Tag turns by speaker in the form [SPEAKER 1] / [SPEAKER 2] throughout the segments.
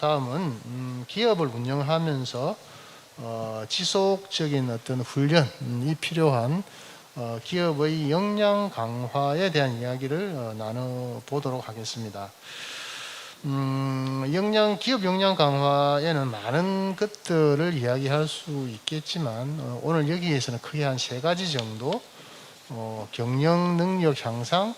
[SPEAKER 1] 다음은 기업을 운영하면서 지속적인 어떤 훈련이 필요한 기업의 역량 강화에 대한 이야기를 나눠보도록 하겠습니다. 기업 역량 강화에는 많은 것들을 이야기할 수 있겠지만 오늘 여기에서는 크게 한 3가지 정도 경영 능력 향상,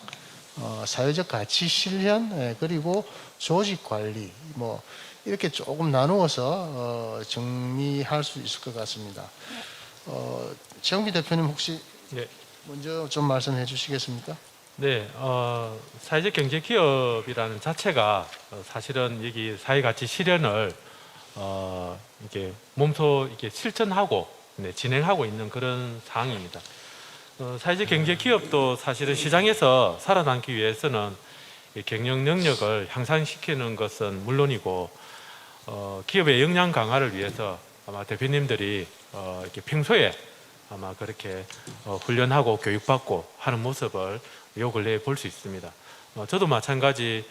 [SPEAKER 1] 사회적 가치 실현, 그리고 조직 관리 뭐 이렇게 조금 나누어서 정리할 수 있을 것 같습니다. 최영비 대표님 혹시
[SPEAKER 2] 네.
[SPEAKER 1] 먼저 좀 말씀해 주시겠습니까?
[SPEAKER 2] 네, 사회적 경제 기업이라는 자체가 사실은 여기 사회가치 실현을 이게 몸소 이게 실천하고 진행하고 있는 그런 상황입니다. 사회적 경제 기업도 사실은 시장에서 살아남기 위해서는 경영 능력을 향상시키는 것은 물론이고 기업의 역량 강화를 위해서 아마 대표님들이 이렇게 평소에 아마 그렇게 훈련하고 교육받고 하는 모습을 요 근래에 볼 수 있습니다. 저도 마찬가지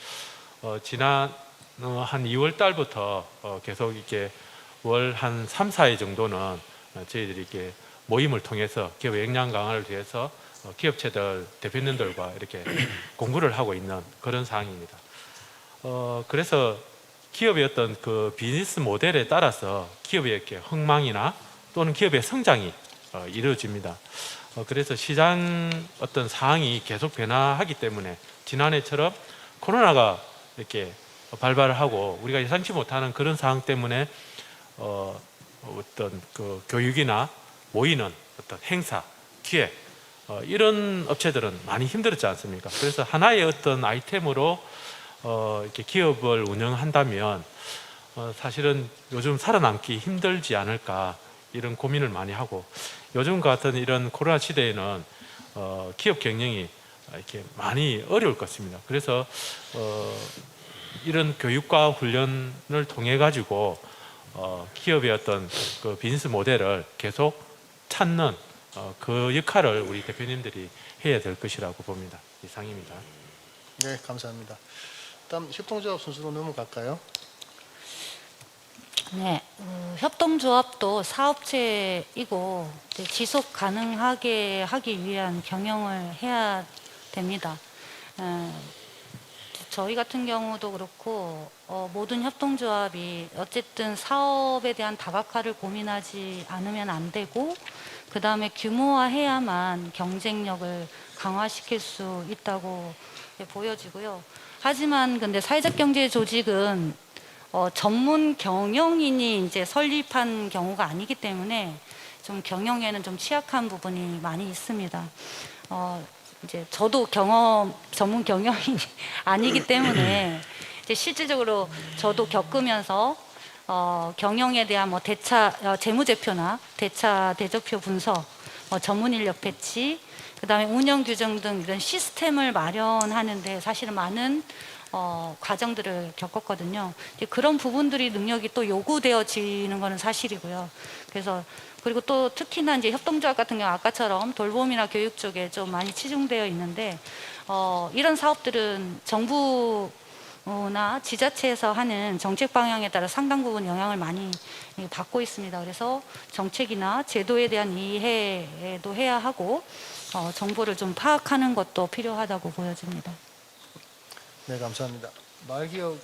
[SPEAKER 2] 지난 한 2월 달부터 계속 이렇게 월 한 3, 4회 정도는 저희들이 이렇게 모임을 통해서 기업의 역량 강화를 위해서 기업체들 대표님들과 이렇게 공부를 하고 있는 그런 상황입니다. 그래서 기업의 어떤 그 비즈니스 모델에 따라서 기업의 이렇게 흥망이나 또는 기업의 성장이 이루어집니다. 그래서 시장 어떤 상황이 계속 변화하기 때문에 지난해처럼 코로나가 이렇게 발발을 하고 우리가 예상치 못하는 그런 상황 때문에 어떤 그 교육이나 모이는 어떤 행사, 기획 이런 업체들은 많이 힘들었지 않습니까? 그래서 하나의 어떤 아이템으로 이렇게 기업을 운영한다면 사실은 요즘 살아남기 힘들지 않을까 이런 고민을 많이 하고 요즘 같은 이런 코로나 시대에는 기업 경영이 이렇게 많이 어려울 것입니다. 그래서 이런 교육과 훈련을 통해 가지고 기업의 어떤 그 비즈니스 모델을 계속 찾는 그 역할을 우리 대표님들이 해야 될 것이라고 봅니다. 이상입니다.
[SPEAKER 1] 네, 감사합니다. 다음 협동조합 순서로 넘어갈까요?
[SPEAKER 3] 네, 협동조합도 사업체이고 지속 가능하게 하기 위한 경영을 해야 됩니다. 저희 같은 경우도 그렇고 모든 협동조합이 어쨌든 사업에 대한 다각화를 고민하지 않으면 안 되고 그 다음에 규모화해야만 경쟁력을 강화시킬 수 있다고 보여지고요. 하지만 근데 사회적 경제 조직은 전문 경영인이 이제 설립한 경우가 아니기 때문에 좀 경영에는 좀 취약한 부분이 많이 있습니다. 이제 저도 전문 경영인이 아니기 때문에 이제 실질적으로 저도 겪으면서 경영에 대한 뭐 재무제표나 대조표 분석, 전문 인력 배치, 그 다음에 운영 규정 등 이런 시스템을 마련하는데 사실은 많은 과정들을 겪었거든요. 그런 부분들이 능력이 또 요구되어지는 것은 사실이고요. 그래서 그리고 또 특히나 이제 협동조합 같은 경우 아까처럼 돌봄이나 교육 쪽에 좀 많이 치중되어 있는데 이런 사업들은 정부나 지자체에서 하는 정책 방향에 따라 상당 부분 영향을 많이 받고 있습니다. 그래서 정책이나 제도에 대한 이해도 해야 하고 정보를 좀 파악하는 것도 필요하다고 보여집니다.
[SPEAKER 1] 네, 감사합니다. 말기업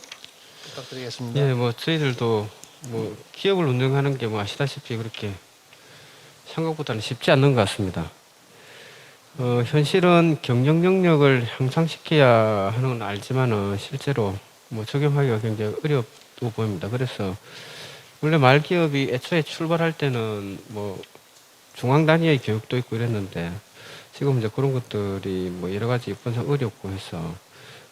[SPEAKER 1] 부탁드리겠습니다.
[SPEAKER 4] 예, 뭐 저희들도 뭐 기업을 운영하는 게 뭐 아시다시피 그렇게 생각보다는 쉽지 않는 것 같습니다. 현실은 경영 능력을 향상시켜야 하는 건 알지만은 실제로 뭐 적용하기가 굉장히 어렵고 보입니다. 그래서 원래 말기업이 애초에 출발할 때는 뭐 중앙 단위의 교육도 있고 이랬는데 지금 이제 그런 것들이 뭐 여러 가지 여건상 어렵고 해서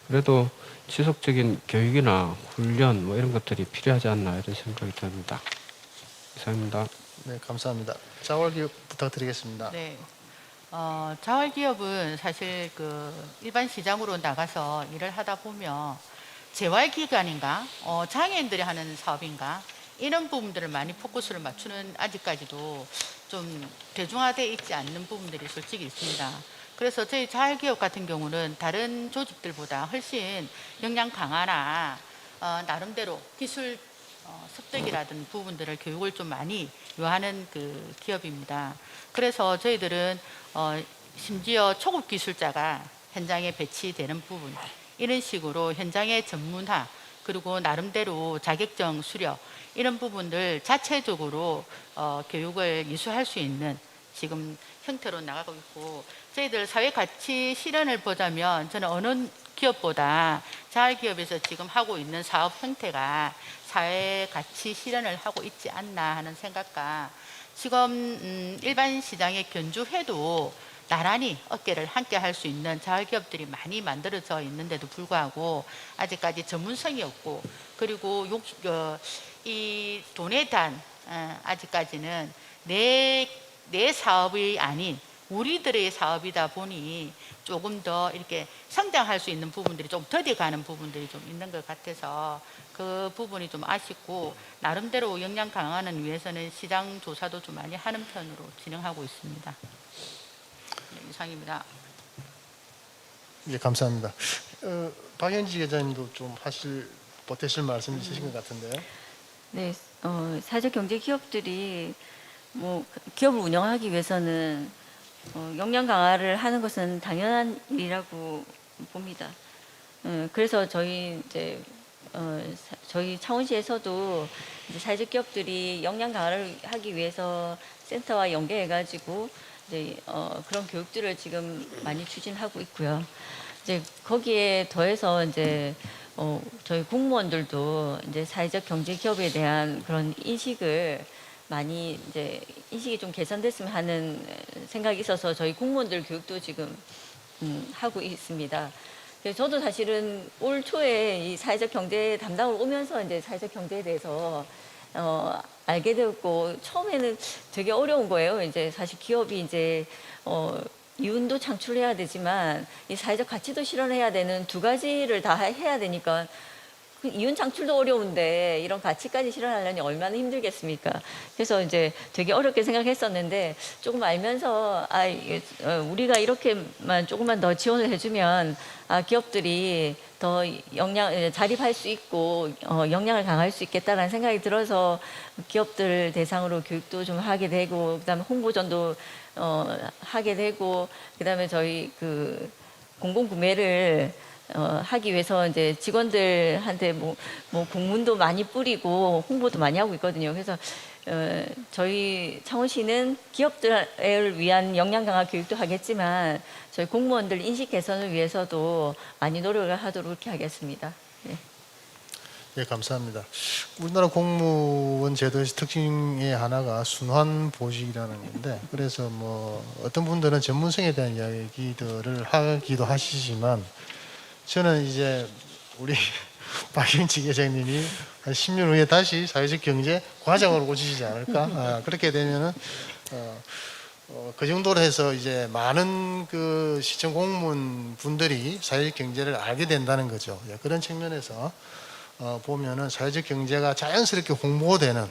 [SPEAKER 4] 그래도 지속적인 교육이나 훈련 뭐 이런 것들이 필요하지 않나 이런 생각이 듭니다. 이상입니다.
[SPEAKER 1] 네, 감사합니다. 자활기업 부탁드리겠습니다.
[SPEAKER 5] 네. 자활기업은 사실 그 일반 시장으로 나가서 일을 하다 보면 재활기관인가, 장애인들이 하는 사업인가 이런 부분들을 많이 포커스를 맞추는 아직까지도 좀 대중화되어 있지 않는 부분들이 솔직히 있습니다. 그래서 저희 자활기업 같은 경우는 다른 조직들보다 훨씬 역량 강화나 나름대로 기술 습득이라든 부분들을 교육을 좀 많이 요하는 그 기업입니다. 그래서 저희들은 심지어 초급 기술자가 현장에 배치되는 부분, 이런 식으로 현장의 전문화, 그리고 나름대로 자격증 수료, 이런 부분들 자체적으로 교육을 이수할 수 있는 지금 형태로 나가고 있고, 저희들 사회 가치 실현을 보자면 저는 어느 기업보다 자활기업에서 지금 하고 있는 사업 형태가 사회 가치 실현을 하고 있지 않나 하는 생각과, 지금 일반 시장에 견주해도 나란히 어깨를 함께 할 수 있는 자활기업들이 많이 만들어져 있는데도 불구하고 아직까지 전문성이 없고, 그리고 이 돈에 대한 아직까지는 내 사업이 아닌 우리들의 사업이다 보니 조금 더 이렇게 성장할 수 있는 부분들이 좀 더뎌가는 부분들이 좀 있는 것 같아서 그 부분이 좀 아쉽고, 나름대로 역량 강화하는 위해서는 시장 조사도 좀 많이 하는 편으로 진행하고 있습니다. 네, 이상입니다.
[SPEAKER 1] 예, 감사합니다. 박연지 기자님도 좀 보태실 말씀 있으신 것 같은데요.
[SPEAKER 6] 네, 사회적 경제 기업들이 뭐 기업을 운영하기 위해서는 역량 강화를 하는 것은 당연한 일이라고 봅니다. 그래서 저희 창원시에서도 이제 사회적 기업들이 역량 강화를 하기 위해서 센터와 연계해가지고 이제 그런 교육들을 지금 많이 추진하고 있고요. 이제 거기에 더해서 이제 저희 공무원들도 이제 사회적 경제 기업에 대한 그런 인식을 많이 이제 인식이 좀 개선됐으면 하는 생각이 있어서 저희 공무원들 교육도 지금 하고 있습니다. 그래서 저도 사실은 올 초에 이 사회적 경제 담당으로 오면서 이제 사회적 경제에 대해서 알게 되었고, 처음에는 되게 어려운 거예요. 이제 사실 기업이 이제 이윤도 창출해야 되지만 이 사회적 가치도 실현해야 되는 두 가지를 다 해야 되니까 그 이윤 창출도 어려운데 이런 가치까지 실현하려니 얼마나 힘들겠습니까? 그래서 이제 되게 어렵게 생각했었는데, 조금 알면서 우리가 이렇게만 조금만 더 지원을 해주면 기업들이 더 자립할 수 있고 역량을 강화할 수 있겠다라는 생각이 들어서 기업들 대상으로 교육도 좀 하게 되고, 그다음에 홍보전도 하게 되고, 그다음에 저희 그 공공구매를 하기 위해서 이제 직원들한테 뭐 공문도 많이 뿌리고 홍보도 많이 하고 있거든요. 그래서 저희 창원시는 기업들을 위한 역량 강화 교육도 하겠지만 저희 공무원들 인식 개선을 위해서도 많이 노력을 하도록 그렇게 하겠습니다. 네.
[SPEAKER 1] 예, 감사합니다. 우리나라 공무원 제도의 특징의 하나가 순환 보직이라는 건데, 그래서 뭐 어떤 분들은 전문성에 대한 이야기들을 하기도 하시지만, 저는 이제 우리 박영지 계장님이 한 10년 후에 다시 사회적 경제 과장으로 오시지 않을까? 그렇게 되면은 그 정도로 해서 이제 많은 그 시청 공무원 분들이 사회적 경제를 알게 된다는 거죠. 예, 그런 측면에서 보면은 사회적 경제가 자연스럽게 홍보되는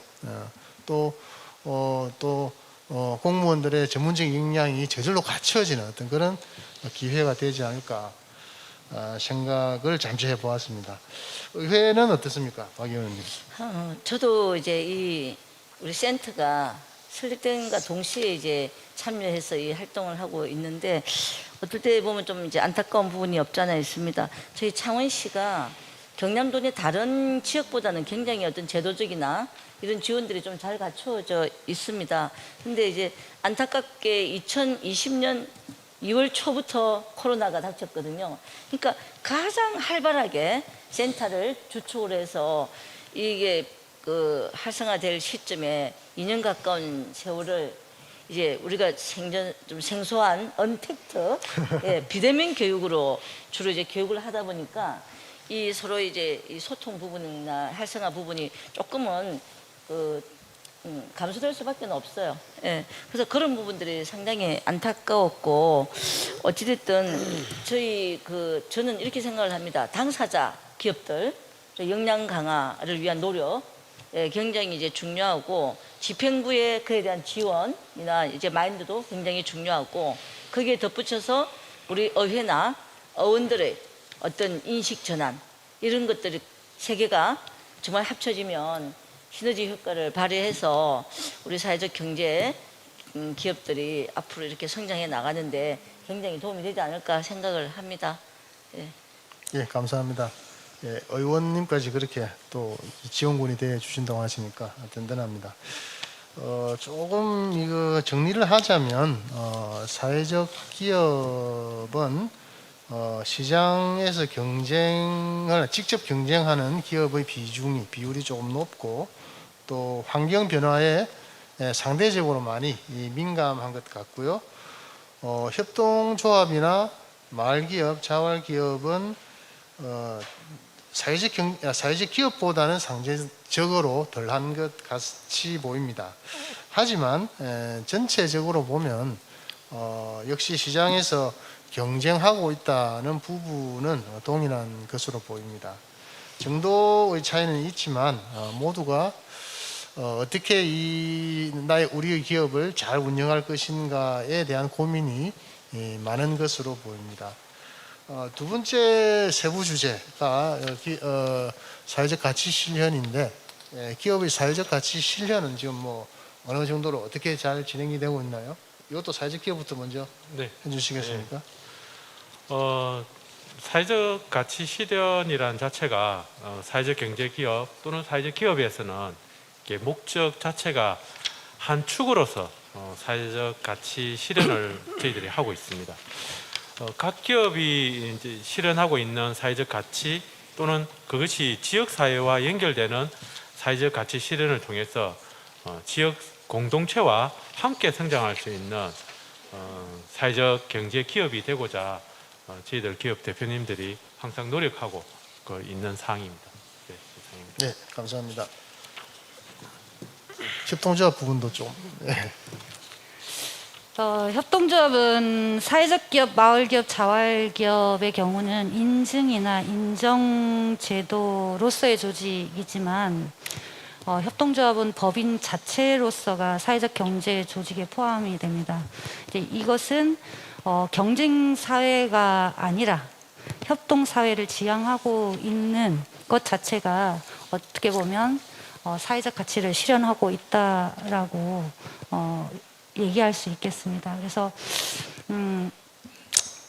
[SPEAKER 1] 또 공무원들의 전문적인 역량이 저절로 갖춰지는 어떤 그런 기회가 되지 않을까 생각을 잠시 해보았습니다. 의회는 어떻습니까, 박 의원님?
[SPEAKER 6] 저도 이제 우리 센터가 설립된과 동시에 이제 참여해서 이 활동을 하고 있는데, 어떨 때 보면 좀 이제 안타까운 부분이 없지 않아 있습니다. 저희 창원시가 경남도 내 다른 지역보다는 굉장히 어떤 제도적이나 이런 지원들이 좀 잘 갖춰져 있습니다. 근데 이제 안타깝게 2020년 2월 초부터 코로나가 닥쳤거든요. 그러니까 가장 활발하게 센터를 주축으로 해서 이게 그 활성화될 시점에 2년 가까운 세월을 이제 우리가 좀 생소한 언택트 비대면 교육으로 주로 이제 교육을 하다 보니까 이 서로 이제 이 소통 부분이나 활성화 부분이 조금은 감소될 수밖에 없어요. 예. 그래서 그런 부분들이 상당히 안타까웠고, 어찌됐든 저는 이렇게 생각을 합니다. 당사자 기업들 역량 강화를 위한 노력 굉장히 이제 중요하고, 집행부의 그에 대한 지원이나 이제 마인드도 굉장히 중요하고, 거기에 덧붙여서 우리 의회나 의원들의 어떤 인식 전환, 이런 것들이 세 개가 정말 합쳐지면 시너지 효과를 발휘해서 우리 사회적 경제 기업들이 앞으로 이렇게 성장해 나가는데 굉장히 도움이 되지 않을까 생각을 합니다. 예.
[SPEAKER 1] 예, 감사합니다. 예, 의원님까지 그렇게 또 지원군이 되어 주신다고 하시니까 든든합니다. 조금 이거 정리를 하자면 사회적 기업은 시장에서 경쟁을 직접 경쟁하는 기업의 비율이 조금 높고 또 환경 변화에 상대적으로 많이 민감한 것 같고요. 협동조합이나 마을기업, 자활기업은 사회적 기업보다는 상대적으로 덜한 것 같이 보입니다. 하지만 전체적으로 보면 역시 시장에서 경쟁하고 있다는 부분은 동일한 것으로 보입니다. 정도의 차이는 있지만 모두가 어떻게 우리의 기업을 잘 운영할 것인가에 대한 고민이 많은 것으로 보입니다. 두 번째 세부 주제가 사회적 가치 실현인데 기업의 사회적 가치 실현은 지금 뭐 어느 정도로 어떻게 잘 진행이 되고 있나요? 이것도 사회적 기업부터 먼저
[SPEAKER 2] 네.
[SPEAKER 1] 해주시겠습니까?
[SPEAKER 2] 사회적 가치 실현이라는 자체가 사회적 경제 기업 또는 사회적 기업에서는 이게 목적 자체가 한 축으로서 사회적 가치 실현을 저희들이 하고 있습니다. 각 기업이 이제 실현하고 있는 사회적 가치 또는 그것이 지역 사회와 연결되는 사회적 가치 실현을 통해서 지역 공동체와 함께 성장할 수 있는 사회적 경제 기업이 되고자 저희들 기업 대표님들이 항상 노력하고 있는 사항입니다. 네, 이상입니다.
[SPEAKER 1] 네, 감사합니다. 협동조합 부분도 좀. 네.
[SPEAKER 3] 협동조합은 사회적 기업, 마을기업, 자활기업의 경우는 인증이나 인정제도로서의 조직이지만 협동조합은 법인 자체로서가 사회적 경제 조직에 포함이 됩니다. 이제 이것은 경쟁 사회가 아니라 협동 사회를 지향하고 있는 것 자체가 어떻게 보면 사회적 가치를 실현하고 있다라고 얘기할 수 있겠습니다. 그래서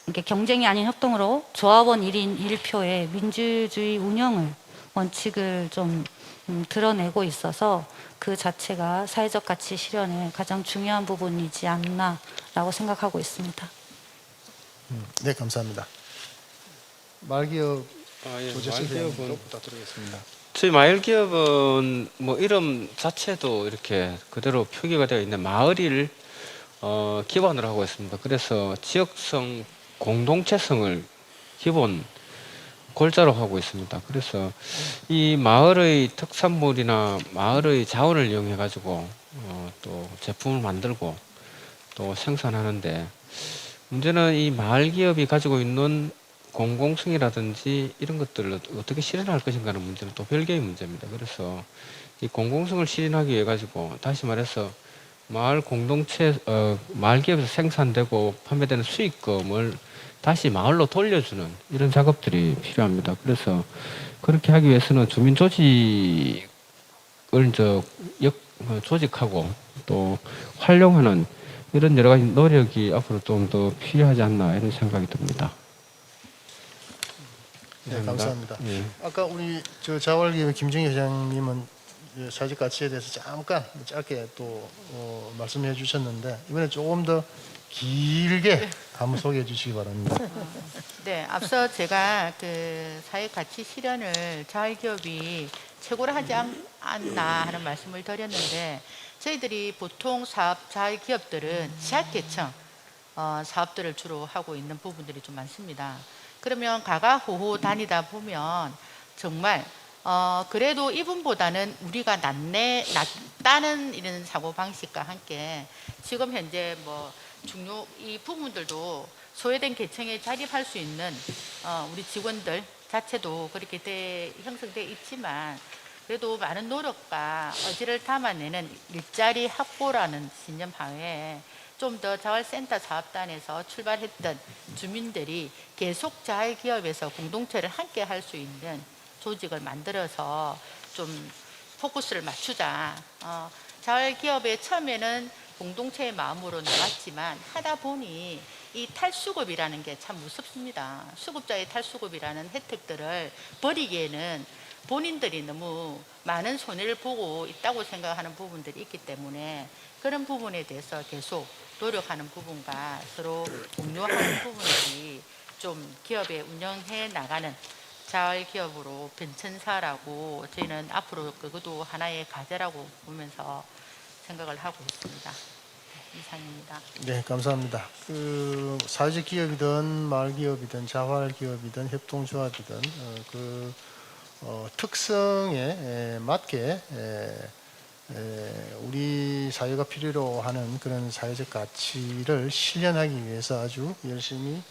[SPEAKER 3] 이게 경쟁이 아닌 협동으로 조합원 1인 1표의 민주주의 운영을 원칙을 좀 드러내고 있어서 그 자체가 사회적 가치 실현의 가장 중요한 부분이지 않나라고 생각하고 있습니다.
[SPEAKER 1] 네, 감사합니다. 마을기업
[SPEAKER 4] 예,
[SPEAKER 1] 조재선생님도
[SPEAKER 4] 마을기업은
[SPEAKER 1] 부탁드리겠습니다.
[SPEAKER 4] 저희 마을기업은 뭐 이름 자체도 이렇게 그대로 표기가 되어 있는 마을을 기반으로 하고 있습니다. 그래서 지역성, 공동체성을 기본 골자로 하고 있습니다. 그래서 이 마을의 특산물이나 마을의 자원을 이용해 가지고 또 제품을 만들고 또 생산하는데 문제는 이 마을 기업이 가지고 있는 공공성이라든지 이런 것들을 어떻게 실현할 것인가는 문제는 또 별개의 문제입니다. 그래서 이 공공성을 실현하기 위해 가지고 다시 말해서 마을 공동체 마을 기업에서 생산되고 판매되는 수익금을 다시 마을로 돌려주는 이런 작업들이 필요합니다. 그래서 그렇게 하기 위해서는 주민 조직을 조직하고 또 활용하는 이런 여러 가지 노력이 앞으로 좀 더 필요하지 않나 이런 생각이 듭니다.
[SPEAKER 1] 네, 감사합니다.
[SPEAKER 4] 예.
[SPEAKER 1] 아까 우리 자활기업 김정희 회장님은 사회적 가치에 대해서 잠깐 짧게 또 말씀해 주셨는데 이번에 조금 더 길게 한번 소개해 주시기 바랍니다.
[SPEAKER 5] 네, 앞서 제가 그 사회 가치 실현을 자활기업이 최고로 하지 않나 하는 말씀을 드렸는데 저희들이 보통 자활기업들은 지하계층 사업들을 주로 하고 있는 부분들이 좀 많습니다. 그러면 가가호호 다니다 보면 정말 그래도 이분보다는 우리가 낫다는 이런 사고 방식과 함께 지금 현재 뭐 중요 이 부분들도 소외된 계층에 자립할 수 있는 우리 직원들 자체도 그렇게 형성돼 있지만 그래도 많은 노력과 의지를 담아내는 일자리 확보라는 신념 하에 좀 더 자활센터 사업단에서 출발했던 주민들이 계속 자활기업에서 공동체를 함께 할 수 있는 조직을 만들어서 좀 포커스를 맞추자. 자활기업에 처음에는 공동체의 마음으로 나왔지만 하다 보니 이 탈수급이라는 게 참 무섭습니다. 수급자의 탈수급이라는 혜택들을 버리기에는 본인들이 너무 많은 손해를 보고 있다고 생각하는 부분들이 있기 때문에 그런 부분에 대해서 계속 노력하는 부분과 서로 공유하는 부분들이 좀 기업에 운영해 나가는 자활기업으로 변천사라고 저희는 앞으로 그것도 하나의 과제라고 보면서 생각을 하고 있습니다. 이상입니다.
[SPEAKER 1] 네, 감사합니다. 사회적 기업이든 마을기업이든 자활기업이든 협동조합이든 특성에 맞게 우리 사회가 필요로 하는 그런 사회적 가치를 실현하기 위해서 아주 열심히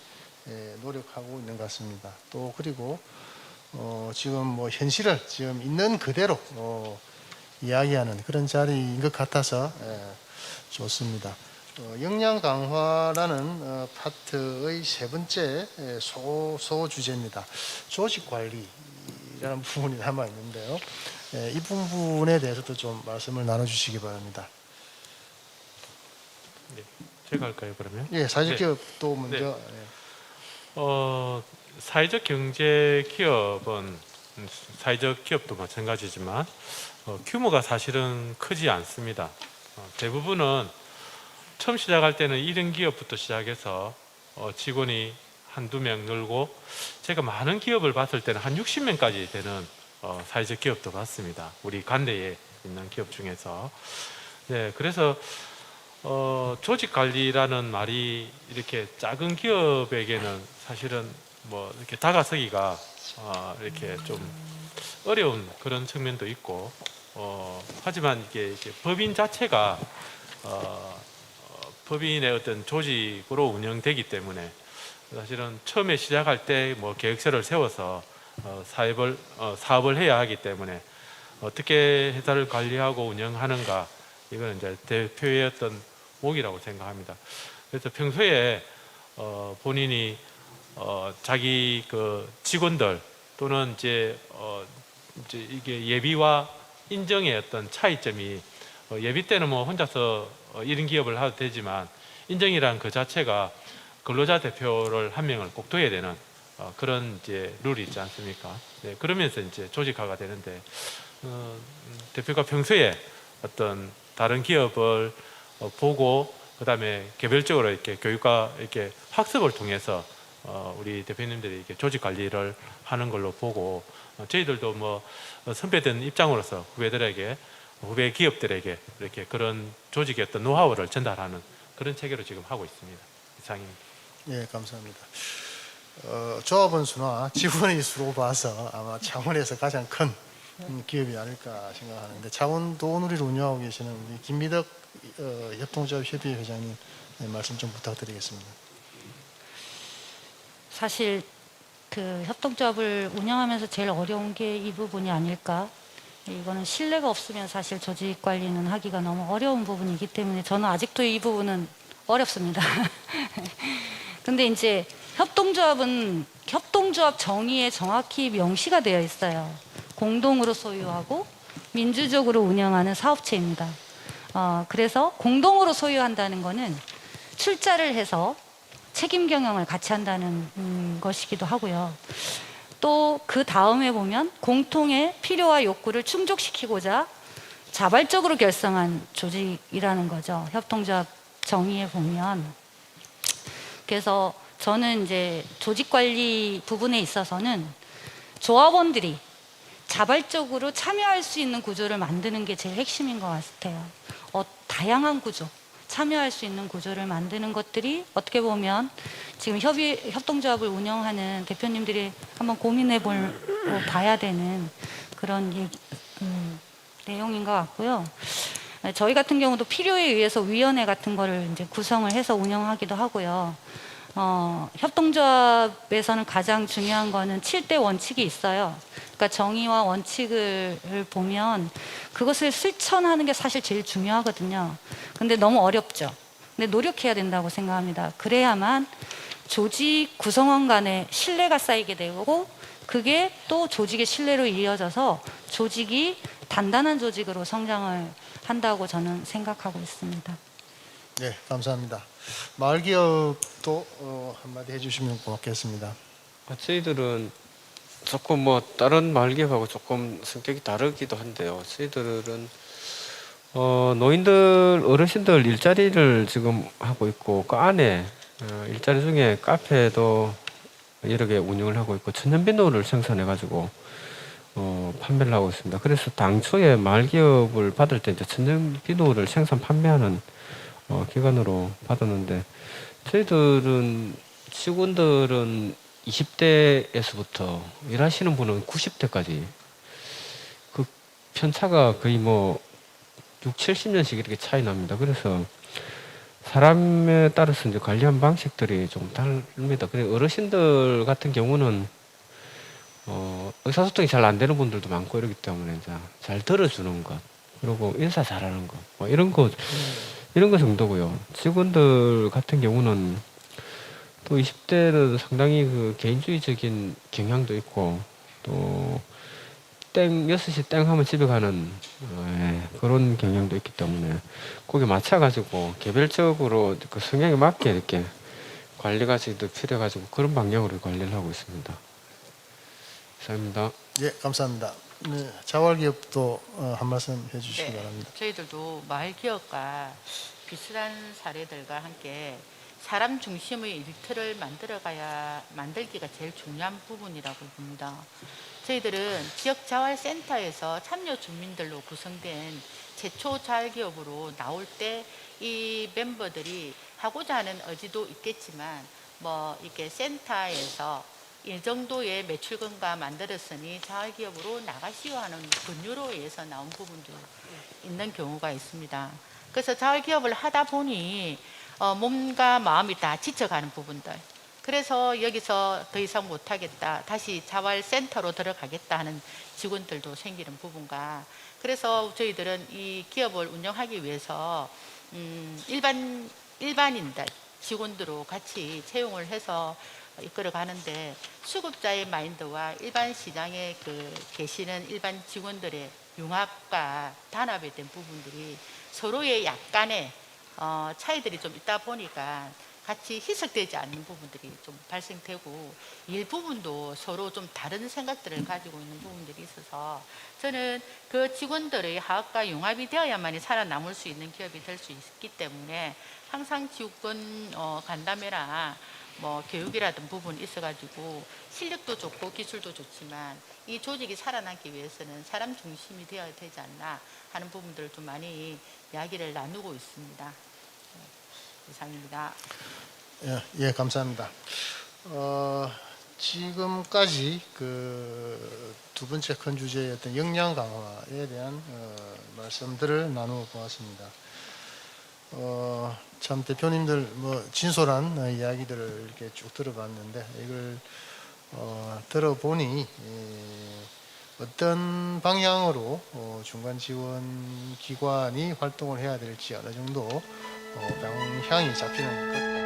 [SPEAKER 1] 노력하고 있는 것 같습니다. 또 그리고 지금 뭐 현실을 지금 있는 그대로 이야기하는 그런 자리인 것 같아서 좋습니다. 역량 강화라는 파트의 세 번째 소주제입니다. 조직 관리라는 부분이 남아 있는데요. 이 부분에 대해서도 좀 말씀을 나눠주시기 바랍니다.
[SPEAKER 2] 네, 제가 할까요 그러면?
[SPEAKER 1] 예, 사회적
[SPEAKER 2] 네.
[SPEAKER 1] 기업도 먼저.
[SPEAKER 2] 사회적 경제 기업은 사회적 기업도 마찬가지지만 규모가 사실은 크지 않습니다. 대부분은 처음 시작할 때는 1인 기업부터 시작해서 직원이 한두 명 늘고 제가 많은 기업을 봤을 때는 한 60명까지 되는 사회적 기업도 봤습니다. 우리 관내에 있는 기업 중에서. 네, 그래서 조직 관리라는 말이 이렇게 작은 기업에게는 사실은 뭐 이렇게 다가서기가 이렇게 좀 어려운 그런 측면도 있고 하지만 이게 법인 자체가 법인의 어떤 조직으로 운영되기 때문에 사실은 처음에 시작할 때 뭐 계획서를 세워서 사업을 해야 하기 때문에 어떻게 회사를 관리하고 운영하는가 이거는 이제 대표의 어떤 몫이라고 생각합니다. 그래서 평소에 본인이 자기 그 직원들 또는 이제 이게 예비와 인정의 어떤 차이점이 예비 때는 뭐 혼자서 1인 기업을 해도 되지만 인정이란 그 자체가 근로자 대표를 한 명을 꼭 둬야 되는 그런 이제 룰이 있지 않습니까? 네, 그러면서 이제 조직화가 되는데 대표가 평소에 어떤 다른 기업을 보고 그다음에 개별적으로 이렇게 교육과 이렇게 학습을 통해서 우리 대표님들이 이렇게 조직 관리를 하는 걸로 보고 저희들도 뭐 선배된 입장으로서 후배 기업들에게 이렇게 그런 조직의 어떤 노하우를 전달하는 그런 체계로 지금 하고 있습니다. 이상입니다.
[SPEAKER 1] 예, 감사합니다. 조합원 수나 직원의 수로 봐서 아마 창원에서 가장 큰 기업이 아닐까 생각하는데 창원도누리를 운영하고 계시는 우리 김미덕 협동조합협의회 회장님 말씀 좀 부탁드리겠습니다.
[SPEAKER 3] 사실 그 협동조합을 운영하면서 제일 어려운 게 이 부분이 아닐까. 이거는 신뢰가 없으면 사실 조직 관리는 하기가 너무 어려운 부분이기 때문에 저는 아직도 이 부분은 어렵습니다. 근데 이제 협동조합은 협동조합 정의에 정확히 명시가 되어 있어요. 공동으로 소유하고 민주적으로 운영하는 사업체입니다. 그래서 공동으로 소유한다는 거는 출자를 해서 책임 경영을 같이 한다는 것이기도 하고요. 또 그 다음에 보면 공통의 필요와 욕구를 충족시키고자 자발적으로 결성한 조직이라는 거죠. 협동조합 정의에 보면. 그래서 저는 이제 조직 관리 부분에 있어서는 조합원들이 자발적으로 참여할 수 있는 구조를 만드는 게 제일 핵심인 것 같아요. 다양한 구조, 참여할 수 있는 구조를 만드는 것들이 어떻게 보면 지금 협동조합을 운영하는 대표님들이 한번 고민해 봐야 되는 그런 내용인 것 같고요. 저희 같은 경우도 필요에 의해서 위원회 같은 거를 이제 구성을 해서 운영하기도 하고요. 협동조합에서는 가장 중요한 거는 7대 원칙이 있어요. 그러니까 정의와 원칙을 보면 그것을 실천하는 게 사실 제일 중요하거든요. 근데 너무 어렵죠. 근데 노력해야 된다고 생각합니다. 그래야만 조직 구성원 간에 신뢰가 쌓이게 되고 그게 또 조직의 신뢰로 이어져서 조직이 단단한 조직으로 성장을 한다고 저는 생각하고 있습니다.
[SPEAKER 1] 네, 감사합니다. 마을기업도 한마디 해주시면 고맙겠습니다.
[SPEAKER 4] 저희들은 조금 뭐 다른 마을기업하고 조금 성격이 다르기도 한데요. 저희들은 노인들, 어르신들 일자리를 지금 하고 있고 그 안에 일자리 중에 카페도 여러 개 운영을 하고 있고 천연비누를 생산해가지고 판매를 하고 있습니다. 그래서 당초에 마을기업을 받을 때 이제 천연비누를 생산 판매하는 기관으로 받았는데 저희들은 직원들은 20대에서부터 일하시는 분은 90대까지 그 편차가 거의 뭐 6, 70년씩 이렇게 차이 납니다. 그래서 사람에 따라서 이제 관리한 방식들이 좀 다릅니다. 그리고 어르신들 같은 경우는 의사소통이 잘 안 되는 분들도 많고 이러기 때문에 이제 잘 들어주는 것, 그리고 인사 잘하는 것, 뭐 이런 거 정도고요. 직원들 같은 경우는 또 20대는 상당히 그 개인주의적인 경향도 있고 또 6시 땡 하면 집에 가는 그런 경향도 있기 때문에 거기에 맞춰가지고 개별적으로 그 성향에 맞게 이렇게 관리가 저희도 필요해가지고 그런 방향으로 관리를 하고 있습니다. 감사합니다.
[SPEAKER 1] 예, 감사합니다. 네, 자활기업도 한 말씀 해주시기 바랍니다.
[SPEAKER 5] 저희들도 마을기업과 비슷한 사례들과 함께 사람 중심의 일터를 만들기가 제일 중요한 부분이라고 봅니다. 저희들은 지역 자활센터에서 참여 주민들로 구성된 최초 자활기업으로 나올 때 이 멤버들이 하고자 하는 의지도 있겠지만 뭐 이렇게 센터에서 이 정도의 매출금과 만들었으니 자활기업으로 나가시오 하는 권유로 의해서 나온 부분도 있는 경우가 있습니다. 그래서 자활기업을 하다 보니 몸과 마음이 다 지쳐가는 부분들, 그래서 여기서 더 이상 못하겠다, 다시 자활센터로 들어가겠다 하는 직원들도 생기는 부분과, 그래서 저희들은 이 기업을 운영하기 위해서 일반인들 직원들로 같이 채용을 해서 이끌어 가는데, 수급자의 마인드와 일반 시장에 계시는 일반 직원들의 융합과 단합에 대한 부분들이 서로의 약간의 차이들이 좀 있다 보니까 같이 희석되지 않는 부분들이 좀 발생되고, 일부분도 서로 좀 다른 생각들을 가지고 있는 부분들이 있어서 저는 그 직원들의 화합과 융합이 되어야만이 살아남을 수 있는 기업이 될 수 있기 때문에 항상 직원 간담회나 뭐 교육이라든 부분이 있어가지고 실력도 좋고 기술도 좋지만 이 조직이 살아남기 위해서는 사람 중심이 되어야 되지 않나 하는 부분들을 좀 많이 이야기를 나누고 있습니다. 이상입니다.
[SPEAKER 1] 예, 감사합니다. 지금까지 두 번째 큰 주제였던 역량 강화에 대한 말씀들을 나누어 보았습니다. 참 대표님들 뭐 진솔한 이야기들을 이렇게 쭉 들어봤는데, 이걸 들어보니 어떤 방향으로 중간 지원 기관이 활동을 해야 될지 어느 정도 방향이 잡히는 것